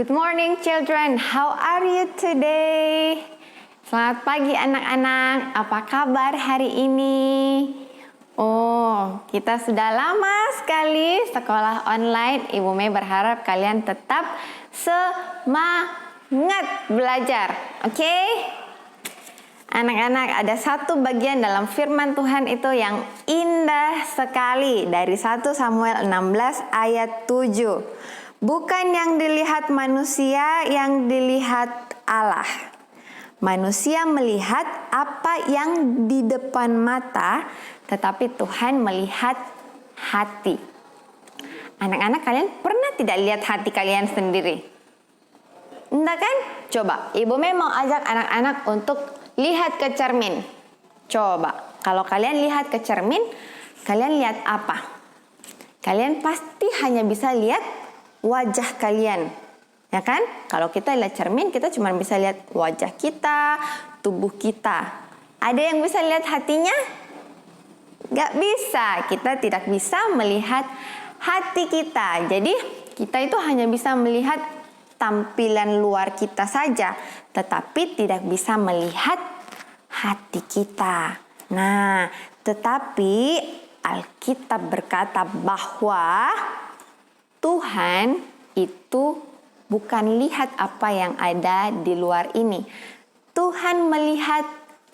Good morning children, how are you today? Selamat pagi anak-anak, apa kabar hari ini? Oh, kita sudah lama sekali sekolah online. Ibu Mei berharap kalian tetap semangat belajar, oke? Anak-anak, ada satu bagian dalam firman Tuhan itu yang indah sekali dari 1 Samuel 16 ayat 7. Bukan yang dilihat manusia, yang dilihat Allah. Manusia melihat apa yang di depan mata, tetapi Tuhan melihat hati. Anak-anak, kalian pernah tidak lihat hati kalian sendiri? Enggak kan? Coba, Ibu Mei mau ajak anak-anak untuk lihat ke cermin. Coba, kalau kalian lihat ke cermin, kalian lihat apa? Kalian pasti hanya bisa lihat wajah kalian, ya kan? Kalau kita lihat cermin, kita cuma bisa lihat wajah kita, tubuh kita. Ada yang bisa lihat hatinya? Gak bisa. Kita tidak bisa melihat hati kita. Jadi kita itu hanya bisa melihat tampilan luar kita saja, tetapi tidak bisa melihat hati kita. Nah, tetapi Alkitab berkata bahwa Tuhan itu bukan lihat apa yang ada di luar ini. Tuhan melihat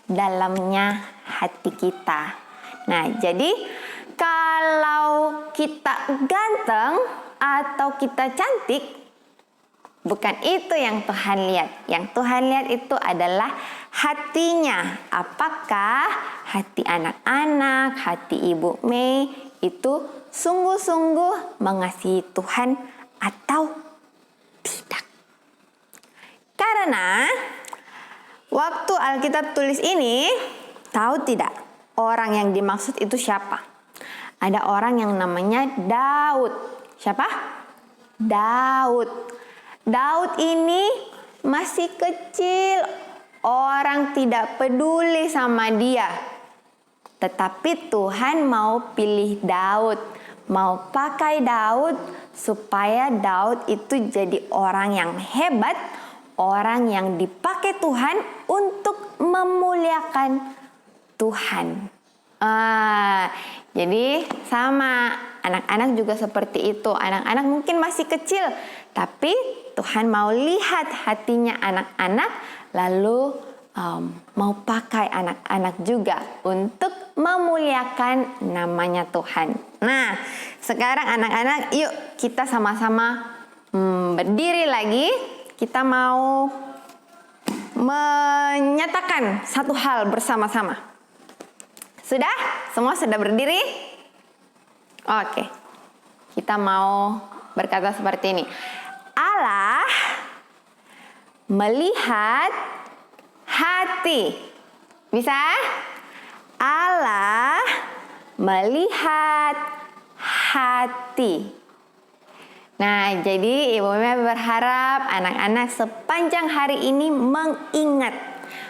dalamnya hati kita. Nah, jadi kalau kita ganteng atau kita cantik, bukan itu yang Tuhan lihat. Yang Tuhan lihat itu adalah hatinya. Apakah hati anak-anak, hati Ibu Mei itu sungguh-sungguh mengasihi Tuhan atau tidak? Karena waktu Alkitab tulis ini, tahu tidak orang yang dimaksud itu siapa? Ada orang yang namanya Daud. Siapa? Daud. Daud ini masih kecil, orang tidak peduli sama dia. Tetapi Tuhan mau pilih Daud, mau pakai Daud supaya Daud itu jadi orang yang hebat, orang yang dipakai Tuhan untuk memuliakan Tuhan. Jadi sama, anak-anak juga seperti itu. Anak-anak mungkin masih kecil, tapi Tuhan mau lihat hatinya anak-anak, lalu mau pakai anak-anak juga untuk memuliakan namanya Tuhan. Nah, sekarang anak-anak, yuk kita sama-sama berdiri lagi. Kita mau menyatakan satu hal bersama-sama. Sudah? Semua sudah berdiri? Oke. Kita mau berkata seperti ini. Allah melihat hati. Bisa? Allah melihat hati. Nah, jadi Ibu Mei berharap anak-anak sepanjang hari ini mengingat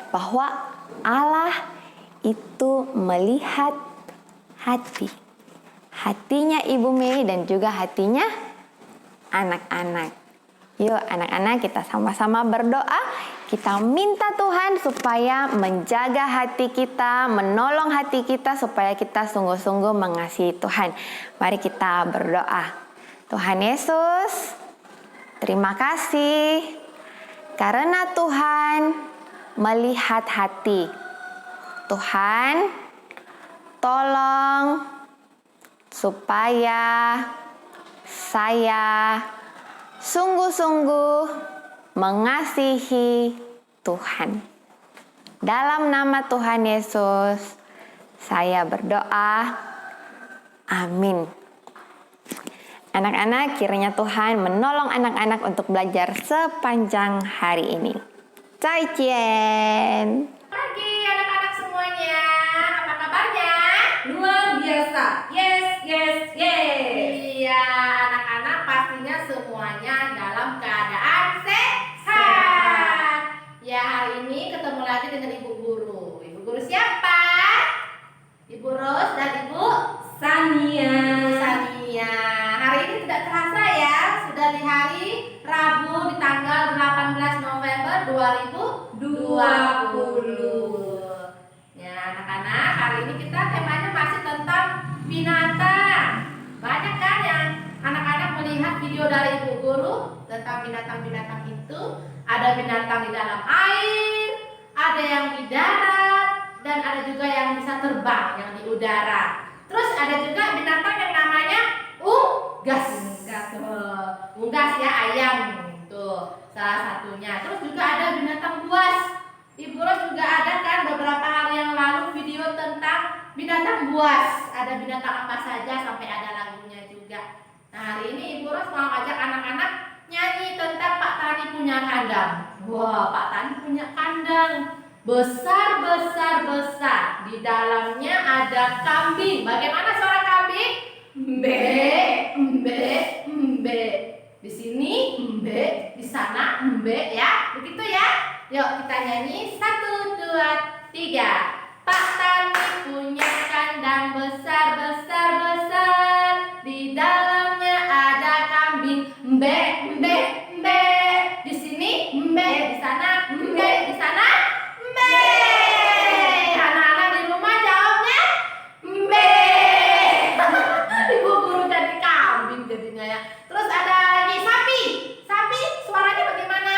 bahwa Allah itu melihat hati. Hatinya Ibu Mei dan juga hatinya anak-anak. Yuk anak-anak, kita sama-sama berdoa. Kita minta Tuhan supaya menjaga hati kita, menolong hati kita supaya kita sungguh-sungguh mengasihi Tuhan. Mari kita berdoa. Tuhan Yesus, terima kasih karena Tuhan melihat hati. Tuhan, tolong supaya saya sungguh-sungguh mengasihi Tuhan. Dalam nama Tuhan Yesus, saya berdoa. Amin. Anak-anak, kiranya Tuhan menolong anak-anak untuk belajar sepanjang hari ini. Zaijian. Pagi anak-anak semuanya, apa kabarnya? Luar biasa. Yes, yes, yes. Iya, anak-anak pastinya semuanya dalam keadaan sehat. Ya, hari ini ketemu lagi dengan Ibu Guru. Ibu Guru siapa? Ibu Ros dan Ibu Sania. Ibu Sania. Hari ini tidak terasa ya, sudah di hari Rabu di tanggal binatang. Banyak kan yang anak-anak melihat video dari ibu guru tentang binatang-binatang itu. Ada binatang di dalam air, ada yang di darat, dan ada juga yang bisa terbang, yang di udara. Terus ada juga binatang yang namanya unggas. Unggas ya, ayam tuh salah satunya. Terus juga ada binatang buas. Ibu Ros juga ada kan beberapa hari yang lalu video tentang binatang buas. Ada binatang apa saja sampai ada lagunya juga. Nah, hari ini Ibu Ros mau ajak anak-anak nyanyi tentang Pak Tani punya kandang. Wah, Pak Tani punya kandang besar besar besar. Di dalamnya ada kambing. Bagaimana suara kambing? Mbe, mbe, mbe. Di sini mbe, di sana mbe ya. Begitu ya. Yuk kita nyanyi 1, 2, 3. Pak Tani punya kandang besar besar besar. Di dalamnya ada kambing mbe, mbe, mbe. Di sini mbe, di sana mbe, di sana mbe. Anak-anak di rumah jawabnya mbe. Ibu guru jadi kambing jadinya ya. Terus ada lagi sapi. Sapi suaranya bagaimana?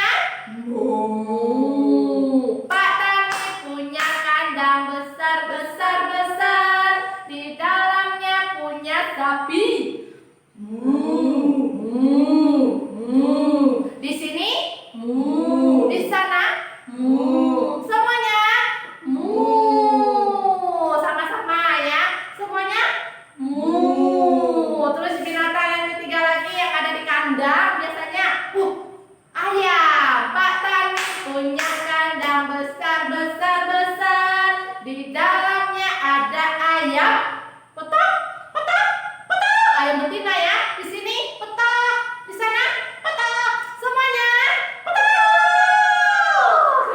Pak Tani punya kandang besar besar besar. Di dalamnya punya sapi. Di sini di sana semuanya sama-sama ya. Semuanya Terus binatang yang ketiga lagi yang ada di kandang biasanya ayam. Pak Tani punya kandang besar besar besar. Di dalamnya ada ayam petok petok petok. Ayam betina ya. Di sini petok, di sana petok. Semuanya petok.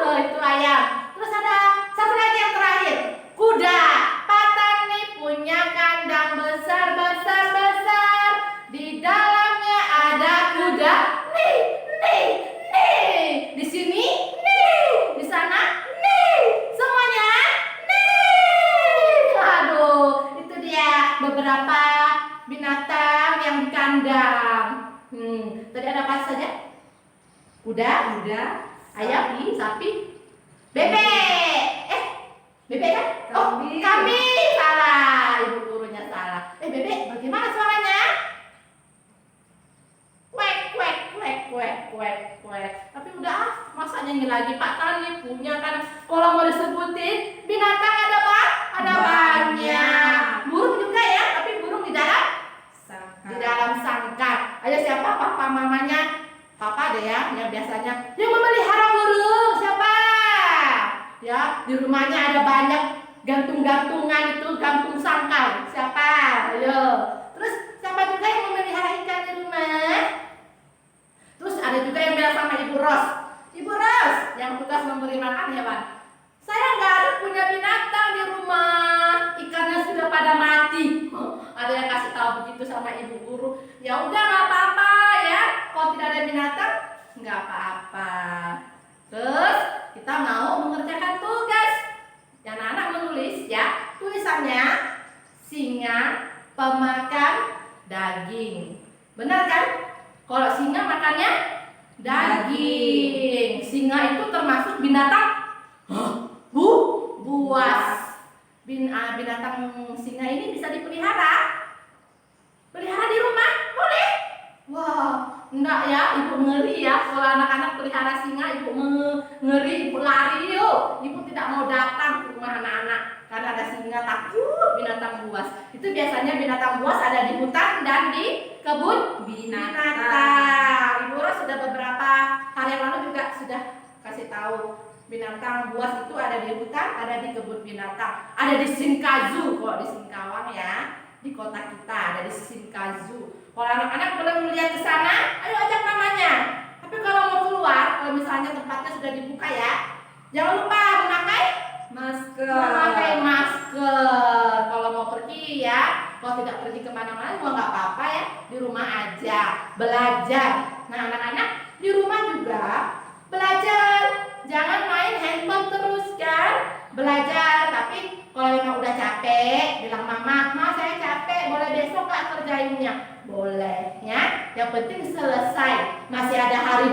Nah, itu ayam. Terus ada satu lagi yang terakhir, kuda. Pak Tani punya kandang besar besar besar. Di dalamnya ada kuda. Nih, nih, nih. Di sini nih, di sana nih. Semuanya nih. Aduh, itu dia beberapa binatang yang di kandang. Tadi ada apa saja? Kuda, ayam, sapi, bebek. Bebek kan? Oh, kambing. Salah, ibu gurunya salah. Bebek, bagaimana suaranya? Kwek, kwek, kwek, kwek, kwek, kwek. Tapi udah, masa nyanyi lagi? Pak Tani punya kan? Kalau mau disebutin, binatang ada apa? Ada banyak. Burung juga ya, tapi burung di dalam sangkar. Ayo siapa papa mamanya? Papa deh ya, yang biasanya yang memelihara burung. Siapa? Ya, di rumahnya ada banyak gantung-gantungan itu, gantung sangkar. Siapa? Ayo. Terus siapa juga yang memelihara ikan di rumah? Terus ada juga yang bilang sama Ibu Ros. Ibu Ros, yang tugas memberi makan hewan. Saya nggak ada punya binatang di rumah. Ikannya sudah pada mati. Ada yang kasih tahu begitu sama ibu guru. Ya udah nggak apa-apa ya. Kalau tidak ada binatang, nggak apa-apa. Terus kita mau mengerjakan tugas. Yang anak menulis ya. Tulisannya singa pemakan daging. Benar kan? Kalau singa makannya daging. Singa itu termasuk binatang buas. Binatang singa ini bisa dipelihara. Pelihara di rumah boleh? Wah, enggak ya, ibu ngeri ya. Kalau anak-anak pelihara singa, ibu ngeri, ibu lari yuk. Ibu tidak mau datang ke rumah anak-anak karena ada singa, takut binatang buas. Itu biasanya binatang buas ada di hutan dan di kebun binatang. Ibu Ros sudah beberapa hari yang lalu juga sudah kasih tahu. Binatang buas itu ada di hutan, ada di kebun binatang, ada di Sinkazu, kok di Singkawang ya, di kota kita ada di Sinkazu. Kalau anak-anak belum melihat ke sana, ayo ajak mamanya. Tapi kalau mau keluar, kalau misalnya tempatnya sudah dibuka ya, jangan lupa memakai masker. Kalau mau pergi ya, kalau tidak pergi kemana-mana juga nggak apa-apa ya, di rumah aja belajar. Nah anak-anak di rumah juga belajar. Jangan main handphone terus kan, belajar. Tapi Kalau memang udah capek, bilang mama, saya capek, boleh besok nggak kerjainnya? Boleh, ya. Yang penting selesai. Masih ada hari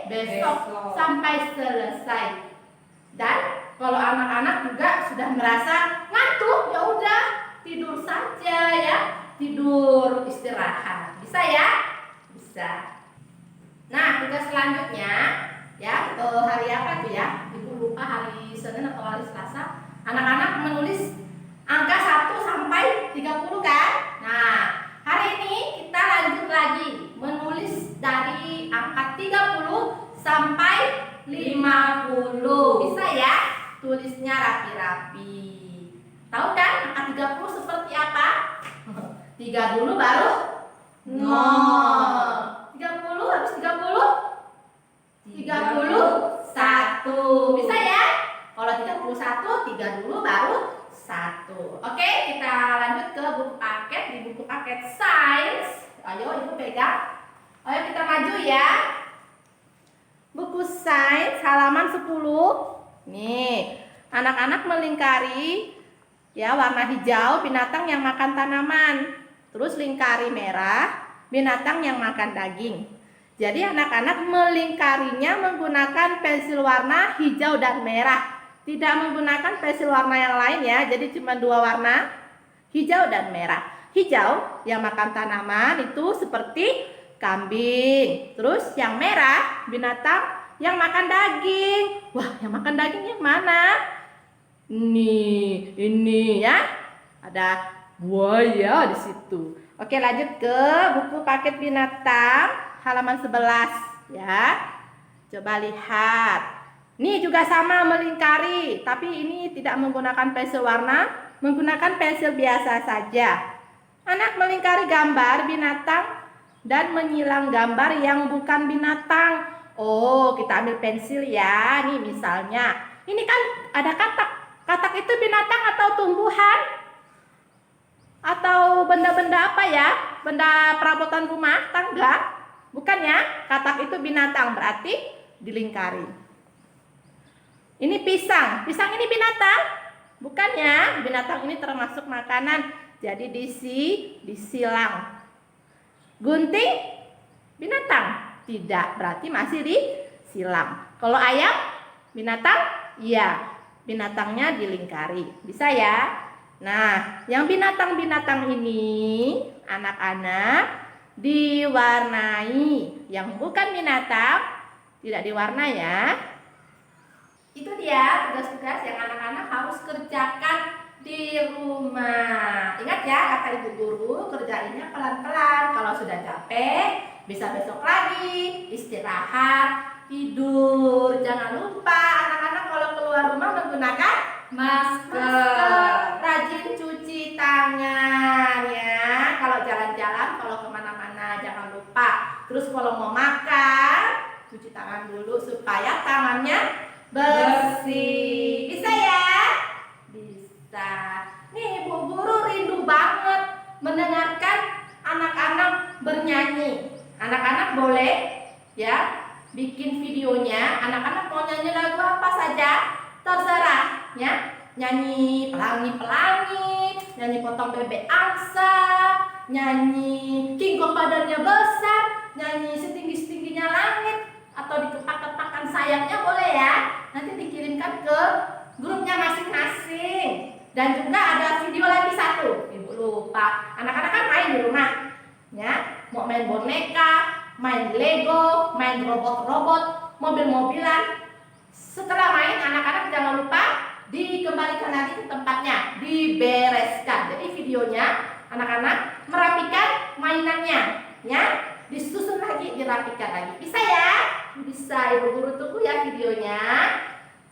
besok sampai selesai. Dan kalau anak-anak juga sudah merasa ngantuk, ya udah tidur saja ya, tidur istirahat. Bisa ya? Bisa. Nah, tugas selanjutnya ya, hari apa tuh ya? Ibu lupa, hari Senin atau hari Selasa. Anak-anak menulis angka 1 sampai 30 kan? Nah, hari ini kita lanjut lagi menulis dari angka 30 sampai 50. Bisa ya? Tulisnya rapi-rapi. Tahu kan angka 30 seperti apa? 3 dulu baru 0. 30 habis 30 31. Bisa ya? Kalau 31, 3 dulu baru 1. Oke, kita lanjut ke buku paket. Di buku paket sains, ayo ibu pegang. Ayo kita maju ya. Buku sains halaman 10. Nih, anak-anak melingkari ya, warna hijau binatang yang makan tanaman. Terus lingkari merah binatang yang makan daging. Jadi anak-anak melingkarinya menggunakan pensil warna hijau dan merah. Tidak menggunakan pensil warna yang lain ya. Jadi cuma 2 warna, hijau dan merah. Hijau yang makan tanaman itu seperti kambing. Terus yang merah binatang yang makan daging. Wah, yang makan daging yang mana? Ini ya. Ada buaya di situ. Oke, lanjut ke buku paket binatang halaman 11 ya. Coba lihat. Ini juga sama melingkari, tapi ini tidak menggunakan pensil warna, menggunakan pensil biasa saja. Anak melingkari gambar binatang dan menyilang gambar yang bukan binatang. Oh, kita ambil pensil ya. Nih misalnya, ini kan ada katak. Katak itu binatang atau tumbuhan? Atau benda-benda apa ya? Benda perabotan rumah, tangga? Bukan ya? Katak itu binatang, berarti dilingkari. Ini pisang. Pisang ini binatang? Bukan ya? Binatang ini termasuk makanan. Jadi disilang. Gunting? Binatang? Tidak, berarti masih disilang. Kalau ayam? Binatang? Iya. Binatangnya dilingkari. Bisa ya? Nah, yang binatang-binatang ini anak-anak diwarnai. Yang bukan binatang tidak diwarna ya. Itu dia tugas-tugas yang anak-anak harus kerjakan di rumah. Ingat ya kata ibu guru, kerjainnya pelan-pelan. Kalau sudah capek, bisa besok lagi, istirahat, tidur. Jangan lupa anak-anak kalau keluar rumah menggunakan masker. Rajin cuci tangan ya. Kalau jalan-jalan, kalau kemana-mana jangan lupa. Terus kalau mau makan, cuci tangan dulu supaya tangannya bersih. Bisa ya? Bisa. Nih Bu Guru rindu banget mendengarkan anak-anak bernyanyi. Anak-anak boleh ya bikin videonya. Anak-anak mau nyanyi lagu apa saja terserah ya. Nyanyi pelangi-pelangi, nyanyi potong bebek angsa, nyanyi King Kong badannya besar, nyanyi setinggi-setingginya langit, atau dikepak-kepakan sayapnya boleh ya. Nanti dikirimkan ke grupnya masing-masing. Dan juga ada video lagi satu, ibu lupa. Anak-anak kan main di rumah ya, mau main boneka, main Lego, main robot-robot, mobil-mobilan. Setelah main, anak-anak jangan lupa dikembalikan lagi ke tempatnya, dibereskan. Jadi videonya anak-anak merapikan mainannya ya, disusun lagi, dirapikan lagi. Bisa ya? Bisa. Ibu guru tunggu ya videonya.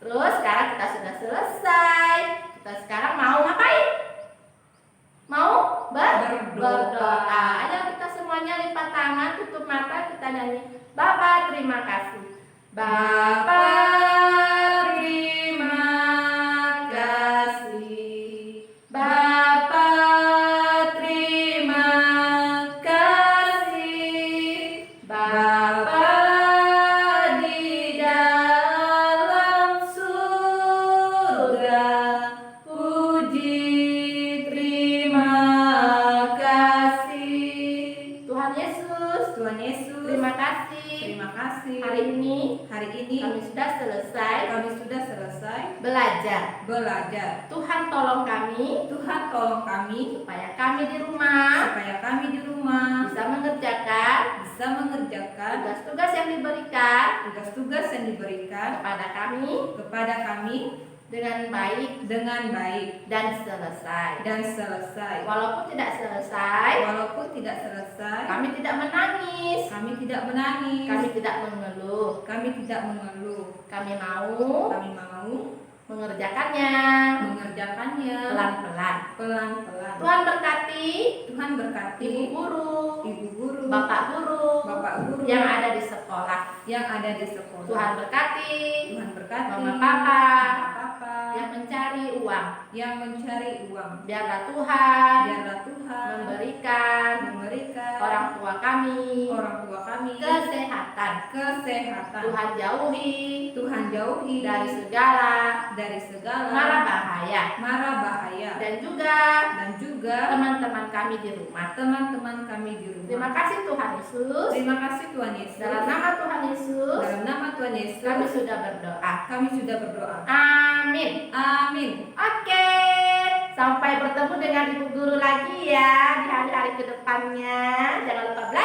Terus sekarang kita sudah selesai. Kita sekarang mau ngapain? Mau berdoa. Ayo kita semuanya lipat tangan, tutup mata, kita nyanyi. Bapa terima kasih. Bapa terima kasih. Bapa terima kasih. Bapa di dalam surga, puji hari ini kami sudah selesai belajar. Tuhan tolong kami Tuhan tolong kami supaya kami di rumah bisa mengerjakan tugas-tugas yang diberikan kepada kami dengan baik dan selesai. Walaupun tidak selesai, kami tidak menangis, kami tidak mengeluh. Kami mau mengerjakannya pelan-pelan. Tuhan berkati ibu guru, bapak guru yang ada di sekolah. Tuhan berkati mama papa yang mencari uang. Biarlah Tuhan memberikan orang tua kami kesehatan. Tuhan jauhi dari segala mara bahaya. Dan juga teman-teman kami di rumah. Terima kasih Tuhan Yesus. Dalam nama Tuhan Yesus, kami sudah berdoa. Amin. Oke, sampai bertemu dengan ibu guru lagi ya di hari-hari kedepannya. Jangan lupa belajar.